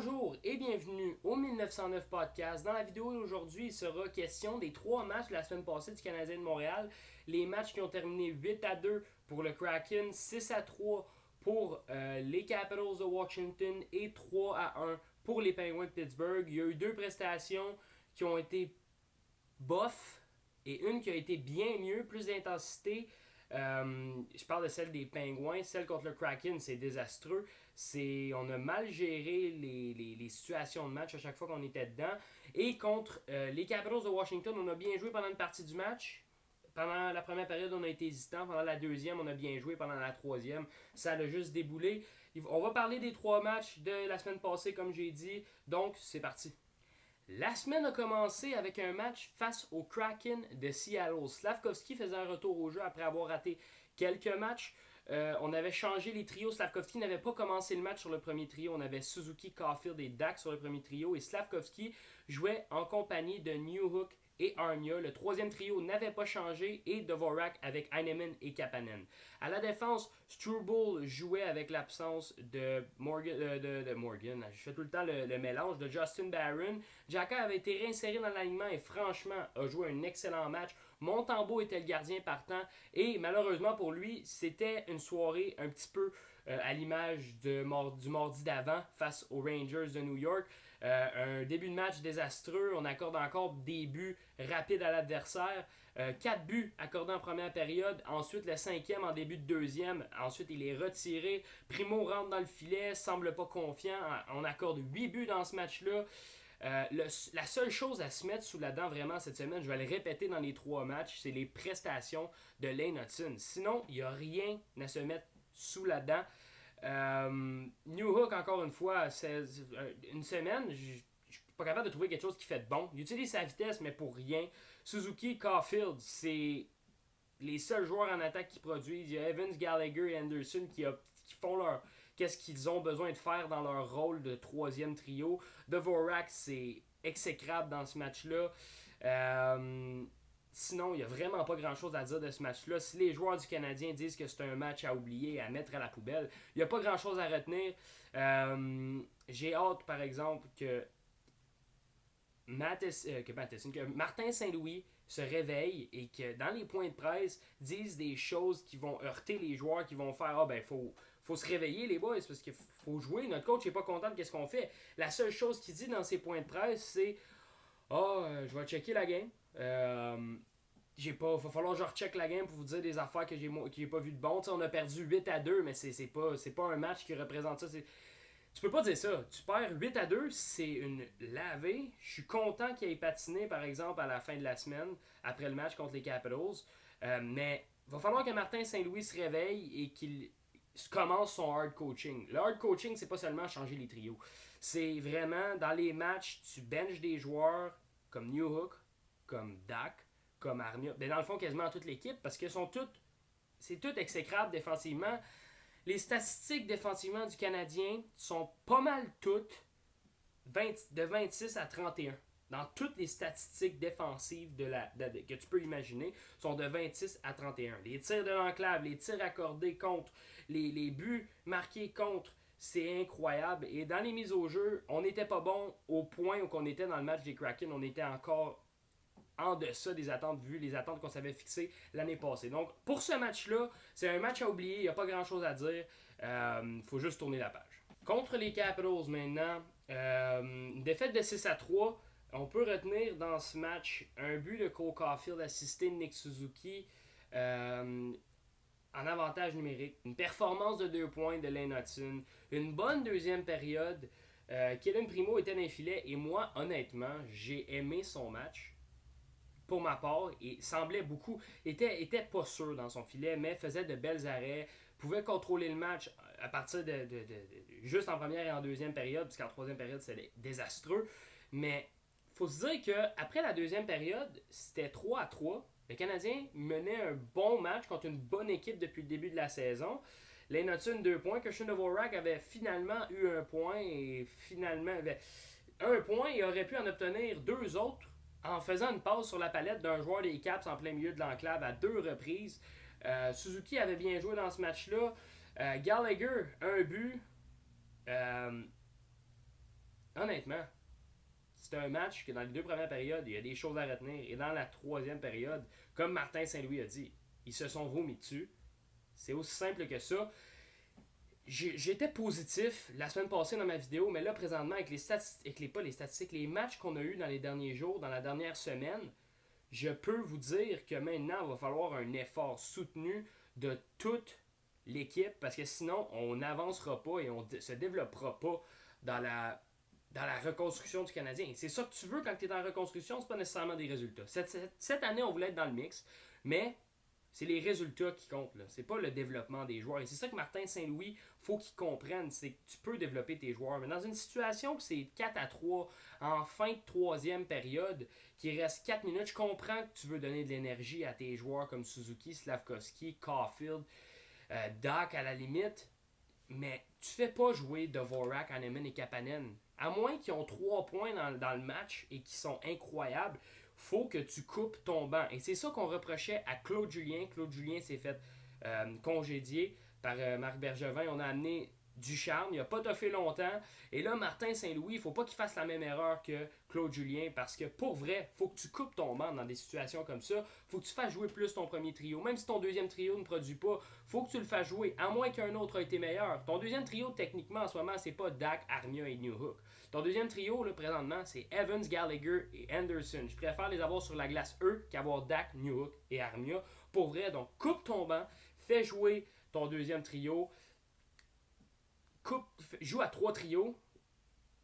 Bonjour et bienvenue au 1909 Podcast. Dans la vidéo d'aujourd'hui, il sera question des 3 matchs de la semaine passée du Canadien de Montréal. Les matchs qui ont terminé 8-2 pour le Kraken, 6-3 pour les Capitals de Washington et 3-1 pour les Penguins de Pittsburgh. Il y a eu 2 prestations qui ont été bof et une qui a été bien mieux, plus d'intensité. Je parle de celle des Pingouins. Celle contre le Kraken, c'est désastreux. On a mal géré les situations de match à chaque fois qu'on était dedans. Et contre les Capitals de Washington, on a bien joué pendant une partie du match. Pendant la première période, on a été hésitant. Pendant la deuxième, on a bien joué. Pendant la troisième, ça a juste déboulé. On va parler des 3 matchs de la semaine passée, comme j'ai dit. Donc, c'est parti. La semaine a commencé avec un match face au Kraken de Seattle. Slavkovski faisait un retour au jeu après avoir raté quelques matchs. On avait changé les trios. Slavkovski n'avait pas commencé le match sur le premier trio. On avait Suzuki, Caulfield et Dak sur le premier trio. Et Slavkovski jouait en compagnie de Newhook et Armia. Le troisième trio n'avait pas changé et Dvorak avec Heinemann et Kapanen. À la défense, Struble jouait avec l'absence de Morgan. Je fais tout le temps le mélange de Justin Barron. Xhekaj avait été réinséré dans l'alignement et franchement a joué un excellent match. Montembeault était le gardien partant et malheureusement pour lui, c'était une soirée un petit peu à l'image du mardi d'avant face aux Rangers de New York. Un début de match désastreux, on accorde encore des buts rapides à l'adversaire. 4 buts accordés en première période, ensuite le 5e en début de deuxième, ensuite il est retiré. Primo rentre dans le filet, semble pas confiant, on accorde 8 buts dans ce match-là. La seule chose à se mettre sous la dent vraiment cette semaine, je vais le répéter dans les 3 matchs, c'est les prestations de Lane Hutson. Sinon, il n'y a rien à se mettre sous la dent. Newhook, encore une fois, c'est une semaine, je suis pas capable de trouver quelque chose qui fait de bon. Il utilise sa vitesse, mais pour rien. Suzuki, Caulfield, c'est les seuls joueurs en attaque qui produisent. Il y a Evans, Gallagher et Anderson qui font qu'est-ce qu'ils ont besoin de faire dans leur rôle de troisième trio. Dvorak, c'est exécrable dans ce match-là. Sinon, il n'y a vraiment pas grand-chose à dire de ce match-là. Si les joueurs du Canadien disent que c'est un match à oublier, à mettre à la poubelle, il n'y a pas grand-chose à retenir. J'ai hâte, par exemple, que Martin Saint-Louis se réveille et que dans les points de presse disent des choses qui vont heurter les joueurs, qui vont faire faut se réveiller les boys parce qu'il faut jouer, notre coach n'est pas content de ce qu'on fait. La seule chose qu'il dit dans ses points de presse c'est je vais checker la game. Il va falloir que je recheck la game pour vous dire des affaires que j'ai pas vu de bon. T'sais, on a perdu 8-2, mais c'est pas un match qui représente ça. Tu peux pas dire ça. Tu perds 8-2, c'est une lavée. Je suis content qu'il ait patiné, par exemple, à la fin de la semaine, après le match contre les Capitals. Mais il va falloir que Martin Saint-Louis se réveille et qu'il commence son hard coaching. Le hard coaching, c'est pas seulement changer les trios. C'est vraiment, dans les matchs, tu benches des joueurs comme Newhook, comme Dak, comme Armia. Mais dans le fond, quasiment toute l'équipe, parce que c'est tout exécrable défensivement. Les statistiques défensivement du Canadien sont pas mal toutes de 26 à 31. Dans toutes les statistiques défensives que tu peux imaginer, sont de 26 à 31. Les tirs de l'enclave, les tirs accordés contre, les buts marqués contre, c'est incroyable. Et dans les mises au jeu, on n'était pas bon au point où on était dans le match des Kraken. On était encore en deçà des attentes vues, les attentes qu'on s'avait fixées l'année passée. Donc, pour ce match-là, c'est un match à oublier, il n'y a pas grand-chose à dire. Faut juste tourner la page. Contre les Capitals maintenant, une défaite de 6-3. On peut retenir dans ce match un but de Cole Caulfield assisté de Nick Suzuki en avantage numérique. Une performance de 2 points de Lane Hutson. Une bonne deuxième période. Kellen Primo était dans les filets et moi, honnêtement, j'ai aimé son match. Pour ma part, il semblait beaucoup, était pas sûr dans son filet, mais faisait de belles arrêts, pouvait contrôler le match à partir de juste en première et en deuxième période, puisqu'en troisième période, c'était désastreux. Mais faut se dire qu'après la deuxième période, c'était 3-3. Le Canadien menait un bon match contre une bonne équipe depuis le début de la saison. Lane Hutson, 2 points. Christian Dvorak avait finalement eu 1 point et finalement avait 1 point et aurait pu en obtenir 2 autres en faisant une passe sur la palette d'un joueur des Caps en plein milieu de l'enclave à 2 reprises. Suzuki avait bien joué dans ce match-là. Gallagher, 1 but. honnêtement, c'était un match que dans les 2 premières périodes, il y a des choses à retenir. Et dans la 3e période, comme Martin Saint-Louis a dit, ils se sont vomis dessus. C'est aussi simple que ça. J'étais positif la semaine passée dans ma vidéo, mais là, présentement, avec les statistiques, pas les statistiques, les matchs qu'on a eu dans les derniers jours, dans la dernière semaine, je peux vous dire que maintenant, il va falloir un effort soutenu de toute l'équipe, parce que sinon, on n'avancera pas et on se développera pas dans la reconstruction du Canadien. C'est ça que tu veux quand tu es en reconstruction, c'est pas nécessairement des résultats. Cette année, on voulait être dans le mix, mais c'est les résultats qui comptent. Là. C'est pas le développement des joueurs. Et c'est ça que Martin Saint-Louis, faut qu'il comprenne. C'est que tu peux développer tes joueurs. Mais dans une situation où c'est 4-3 en fin de 3e période, qu'il reste 4 minutes, je comprends que tu veux donner de l'énergie à tes joueurs comme Suzuki, Slavkovski, Caulfield, Dak à la limite. Mais tu fais pas jouer Dvorak, Hanneman et Kapanen. À moins qu'ils ont 3 points dans le match et qui sont incroyables, faut que tu coupes ton banc. Et c'est ça qu'on reprochait à Claude Julien. Claude Julien s'est fait congédier par Marc Bergevin. On a amené Ducharme, il n'a pas toffé longtemps. Et là, Martin Saint-Louis, il ne faut pas qu'il fasse la même erreur que Claude Julien, parce que pour vrai, il faut que tu coupes ton banc dans des situations comme ça. Il faut que tu fasses jouer plus ton premier trio. Même si ton deuxième trio ne produit pas, il faut que tu le fasses jouer, à moins qu'un autre ait été meilleur. Ton deuxième trio, techniquement, en ce moment, c'est pas Dak, Armia et Newhook. Ton deuxième trio, là, présentement, c'est Evans, Gallagher et Anderson. Je préfère les avoir sur la glace, eux, qu'avoir Dak, Newhook et Armia. Pour vrai, donc coupe ton banc, fais jouer ton deuxième trio. Joue à 3 trios,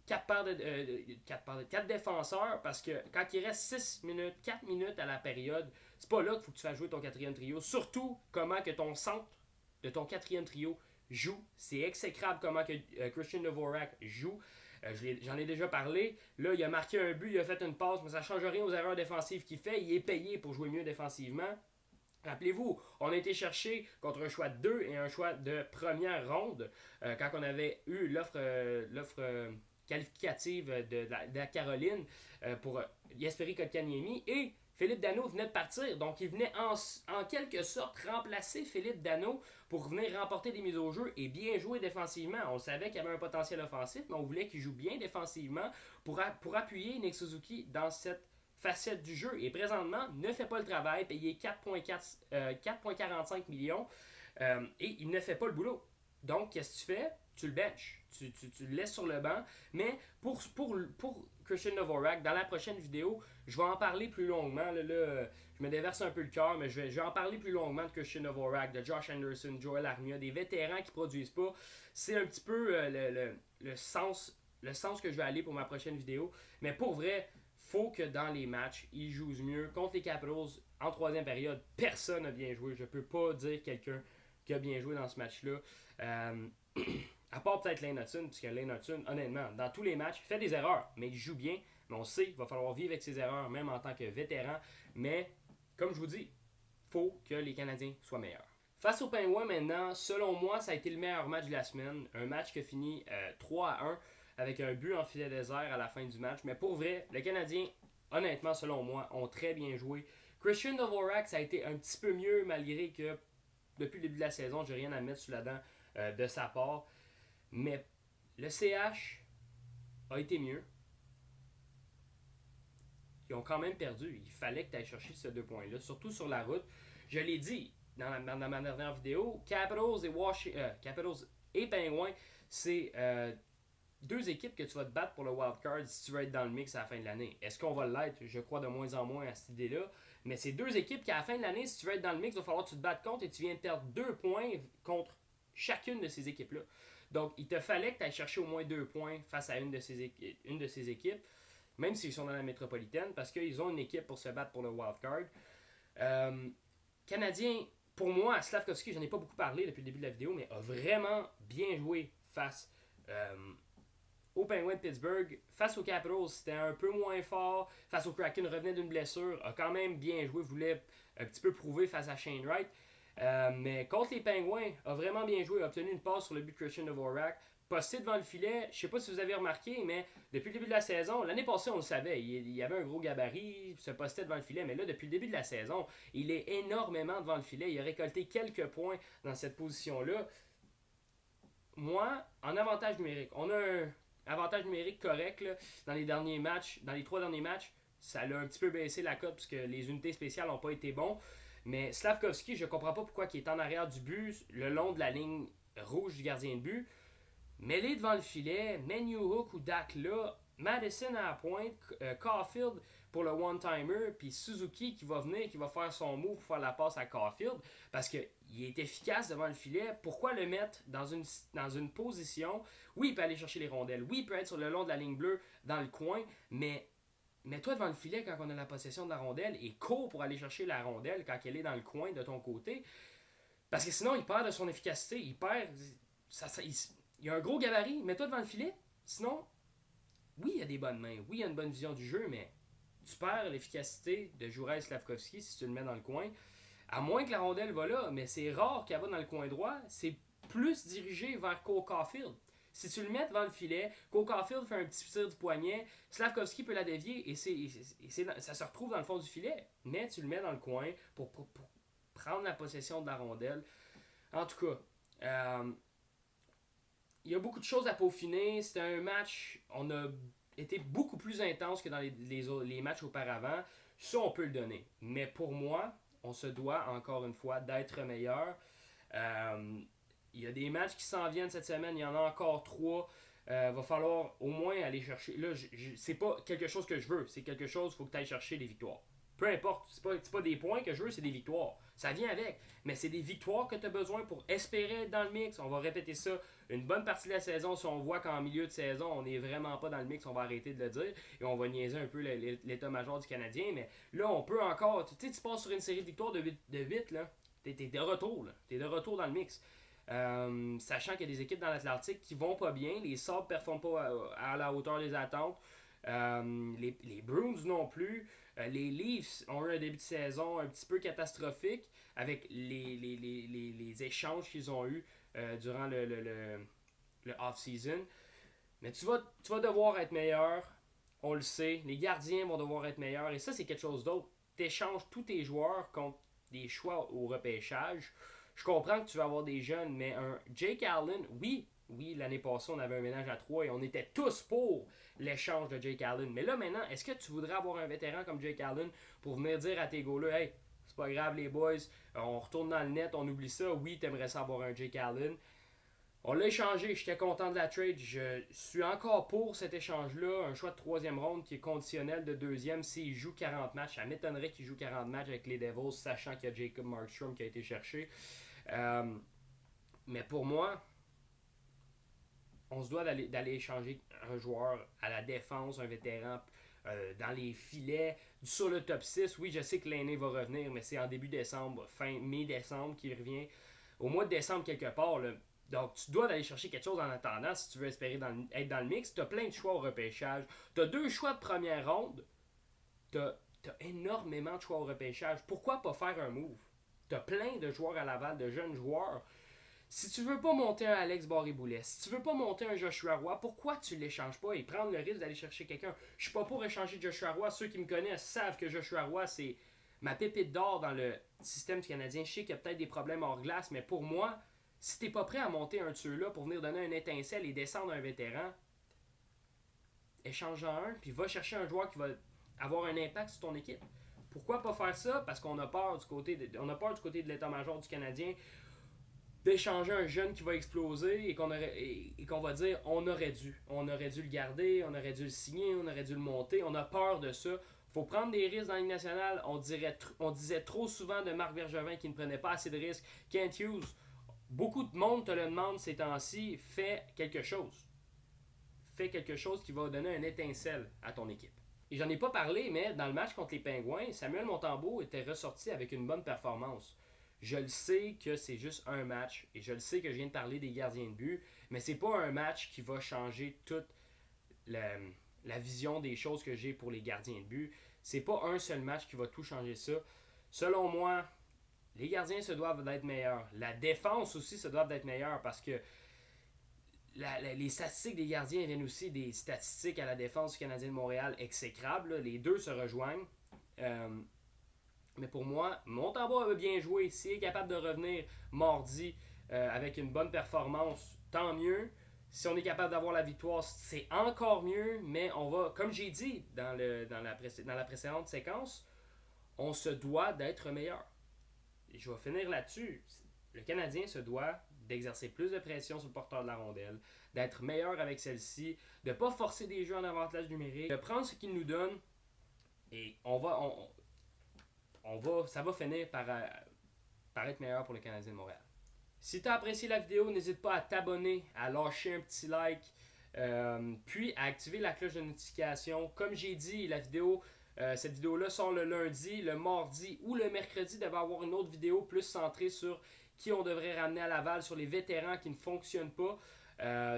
4 défenseurs, parce que quand il reste 6 minutes, 4 minutes à la période, c'est pas là qu'il faut que tu fasses jouer ton 4e trio. Surtout comment que ton centre de ton 4e trio joue. C'est exécrable comment que Christian Dvorak joue. J'en ai déjà parlé. Là, il a marqué un but, il a fait une passe, mais ça ne change rien aux erreurs défensives qu'il fait. Il est payé pour jouer mieux défensivement. Rappelez-vous, on a été chercher contre un choix de 2 et un choix de première ronde quand on avait eu l'offre qualificative de la Caroline pour Jesperi Kotkaniemi, et Philippe Danault venait de partir. Donc, il venait en quelque sorte remplacer Philippe Danault pour venir remporter des mises au jeu et bien jouer défensivement. On savait qu'il y avait un potentiel offensif, mais on voulait qu'il joue bien défensivement pour appuyer Nick Suzuki dans cette facette du jeu. Et présentement, ne fait pas le travail, payé 4,45 millions, et il ne fait pas le boulot. Donc, qu'est-ce que tu fais? Tu le benches. Tu le laisses sur le banc. Mais pour Christian Dvorak, dans la prochaine vidéo, je vais en parler plus longuement. Là, je me déverse un peu le cœur, mais je vais en parler plus longuement de Christian Dvorak, de Josh Anderson, Joel Armia, des vétérans qui ne produisent pas. C'est un petit peu le sens que je vais aller pour ma prochaine vidéo. Mais pour vrai, faut que dans les matchs, ils jouent mieux. Contre les Capitals, en 3e période, personne n'a bien joué. Je peux pas dire quelqu'un qui a bien joué dans ce match-là. À part peut-être Lane Hutson, puisque Lane Hutson, honnêtement, dans tous les matchs, il fait des erreurs, mais il joue bien. Mais on sait qu'il va falloir vivre avec ses erreurs, même en tant que vétéran. Mais, comme je vous dis, faut que les Canadiens soient meilleurs. Face aux Penguins maintenant, selon moi, ça a été le meilleur match de la semaine. Un match qui a fini 3-1 avec un but en filet désert à la fin du match. Mais pour vrai, les Canadiens, honnêtement, selon moi, ont très bien joué. Christian Dvorak, ça a été un petit peu mieux, malgré que depuis le début de la saison, j'ai rien à mettre sous la dent de sa part. Mais le CH a été mieux. Ils ont quand même perdu. Il fallait que tu ailles chercher ces 2 points-là, surtout sur la route. Je l'ai dit dans ma dernière vidéo, Capitals et Penguins, c'est 2 équipes que tu vas te battre pour le wildcard si tu veux être dans le mix à la fin de l'année. Est-ce qu'on va l'être? Je crois de moins en moins à cette idée-là. Mais c'est 2 équipes qui, à la fin de l'année, si tu veux être dans le mix, il va falloir que tu te battes contre, et tu viens de perdre 2 points contre chacune de ces équipes-là. Donc, il te fallait que tu ailles chercher au moins 2 points face à une de ces équipes, même s'ils sont dans la métropolitaine, parce qu'ils ont une équipe pour se battre pour le wildcard. Canadien, pour moi, Slavkovski, j'en ai pas beaucoup parlé depuis le début de la vidéo, mais a vraiment bien joué face aux Penguins de Pittsburgh. Face aux Capitals, c'était un peu moins fort. Face aux Kraken, revenait d'une blessure, a quand même bien joué, voulait un petit peu prouver face à Shane Wright. Mais contre les Penguins, a vraiment bien joué, a obtenu une passe sur le but de Christian Dvorak, posté devant le filet. Je sais pas si vous avez remarqué, mais depuis le début de la saison, l'année passée on le savait, il y avait un gros gabarit, se postait devant le filet, mais là depuis le début de la saison, il est énormément devant le filet, il a récolté quelques points dans cette position-là. Moi, en avantage numérique, on a avantage numérique correct là, dans les derniers matchs, dans les 3 derniers matchs. Ça l'a un petit peu baissé la cote parce que les unités spéciales n'ont pas été bons. Mais Slavkovski, je comprends pas pourquoi il est en arrière du but, le long de la ligne rouge du gardien de but. Mets-les devant le filet, mets New Hook ou Dak là, Madison à la pointe, Caulfield pour le one-timer, puis Suzuki qui va venir, qui va faire son move pour faire la passe à Caulfield, parce qu'il est efficace devant le filet. Pourquoi le mettre dans une position, oui, il peut aller chercher les rondelles, oui, il peut être sur le long de la ligne bleue, dans le coin, mais mets-toi devant le filet quand on a la possession de la rondelle et cours pour aller chercher la rondelle quand elle est dans le coin de ton côté, parce que sinon, il perd de son efficacité, il perd... il y a un gros gabarit, mets-toi devant le filet, sinon, oui, il y a des bonnes mains, oui, il y a une bonne vision du jeu, mais tu perds l'efficacité de Juraj Slavkovski si tu le mets dans le coin. À moins que la rondelle va là, mais c'est rare qu'elle va dans le coin droit. C'est plus dirigé vers Cole Caulfield. Si tu le mets devant le filet, Cole Caulfield fait un petit tir du poignet, Slavkovski peut la dévier et ça se retrouve dans le fond du filet. Mais tu le mets dans le coin pour prendre la possession de la rondelle. En tout cas, il y a beaucoup de choses à peaufiner. C'était un match, on a été beaucoup plus intense que dans les matchs auparavant. Ça, on peut le donner. Mais pour moi, on se doit, encore une fois, d'être meilleur. Il y a des matchs qui s'en viennent cette semaine. Il y en a encore 3. Va falloir au moins aller chercher. Là, c'est pas quelque chose que je veux. C'est quelque chose, il faut que tu ailles chercher des victoires. Peu importe, c'est pas des points que je veux, c'est des victoires. Ça vient avec. Mais c'est des victoires que tu as besoin pour espérer être dans le mix. On va répéter ça une bonne partie de la saison. Si on voit qu'en milieu de saison, on n'est vraiment pas dans le mix, on va arrêter de le dire. Et on va niaiser un peu l'état-major du Canadien. Mais là, on peut encore... Tu sais, tu passes sur une série de victoires de 8 là. T'es de retour, là. T'es de retour dans le mix. Sachant qu'il y a des équipes dans l'Atlantique qui vont pas bien. Les Sabres ne performent pas à la hauteur des attentes. Les Bruins non plus. Les Leafs ont eu un début de saison un petit peu catastrophique avec les échanges qu'ils ont eus durant le off-season. Mais tu vas devoir être meilleur, on le sait. Les gardiens vont devoir être meilleurs. Et ça, c'est quelque chose d'autre. Tu échanges tous tes joueurs contre des choix au repêchage. Je comprends que tu vas avoir des jeunes, mais un Jake Allen, oui, l'année passée, on avait un ménage à 3 et on était tous pour l'échange de Jake Allen. Mais là, maintenant, est-ce que tu voudrais avoir un vétéran comme Jake Allen pour venir dire à tes gars-là, hey, c'est pas grave les boys, on retourne dans le net, on oublie ça. Oui, t'aimerais ça avoir un Jake Allen. On l'a échangé, j'étais content de la trade. Je suis encore pour cet échange-là. Un choix de 3e ronde qui est conditionnel de 2e s'il joue 40 matchs. Ça m'étonnerait qu'il joue 40 matchs avec les Devils, sachant qu'il y a Jacob Markstrom qui a été cherché. Mais pour moi, on se doit d'aller échanger un joueur à la défense, un vétéran dans les filets, sur le top 6. Oui, je sais que l'année va revenir, mais c'est en début décembre, fin mi-décembre qu'il revient. Au mois de décembre, quelque part. Là. Donc, tu dois aller chercher quelque chose en attendant si tu veux espérer être dans le mix. Tu as plein de choix au repêchage. Tu as 2 choix de première ronde. Tu as énormément de choix au repêchage. Pourquoi pas faire un move? Tu as plein de joueurs à Laval, de jeunes joueurs. Si tu veux pas monter un Alex Barré-Boulet, si tu veux pas monter un Joshua Roy, pourquoi tu l'échanges pas et prendre le risque d'aller chercher quelqu'un? Je suis pas pour échanger Joshua Roy. Ceux qui me connaissent savent que Joshua Roy, c'est ma pépite d'or dans le système canadien. Je sais qu'il y a peut-être des problèmes hors glace, mais pour moi, si t'es pas prêt à monter un de ceux-là pour venir donner une étincelle et descendre un vétéran, échange-en un, puis va chercher un joueur qui va avoir un impact sur ton équipe. Pourquoi pas faire ça? Parce qu'on a peur du côté de l'état-major du Canadien d'échanger un jeune qui va exploser et qu'on va dire on aurait dû le garder, on aurait dû le signer, on aurait dû le monter. On a peur de ça. Faut prendre des risques dans la Ligue nationale. On disait trop souvent de Marc Bergevin qui ne prenait pas assez de risques. Kent Hughes, beaucoup de monde te le demande ces temps-ci, fais quelque chose. Fais quelque chose qui va donner une étincelle à ton équipe. Et j'en ai pas parlé, mais dans le match contre les Pingouins, Samuel Montembeault était ressorti avec une bonne performance. Je le sais que c'est juste un match et je le sais que je viens de parler des gardiens de but, mais c'est pas un match qui va changer toute la vision des choses que j'ai pour les gardiens de but. C'est pas un seul match qui va tout changer ça. Selon moi, les gardiens se doivent d'être meilleurs. La défense aussi se doit d'être meilleure parce que les statistiques des gardiens viennent aussi des statistiques à la défense du Canadien de Montréal exécrables. Là. Les deux se rejoignent. Mais pour moi, Montembeault a bien joué. S'il est capable de revenir mardi avec une bonne performance, tant mieux. Si on est capable d'avoir la victoire, c'est encore mieux, mais on va, comme j'ai dit dans la précédente séquence, on se doit d'être meilleur. Et je vais finir là-dessus. Le Canadien se doit d'exercer plus de pression sur le porteur de la rondelle, d'être meilleur avec celle-ci, de ne pas forcer des jeux en avantage numérique, de prendre ce qu'il nous donne et ça va finir par être meilleur pour le Canadien de Montréal. Si tu as apprécié la vidéo, n'hésite pas à t'abonner, à lâcher un petit like, puis à activer la cloche de notification. Comme j'ai dit, cette vidéo-là sort le lundi, le mardi ou le mercredi. Il devait avoir une autre vidéo plus centrée sur qui on devrait ramener à Laval, sur les vétérans qui ne fonctionnent pas.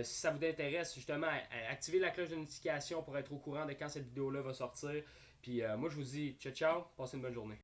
Si ça vous intéresse, justement, activez la cloche de notification pour être au courant de quand cette vidéo-là va sortir. Puis moi, je vous dis ciao, ciao, passez une bonne journée.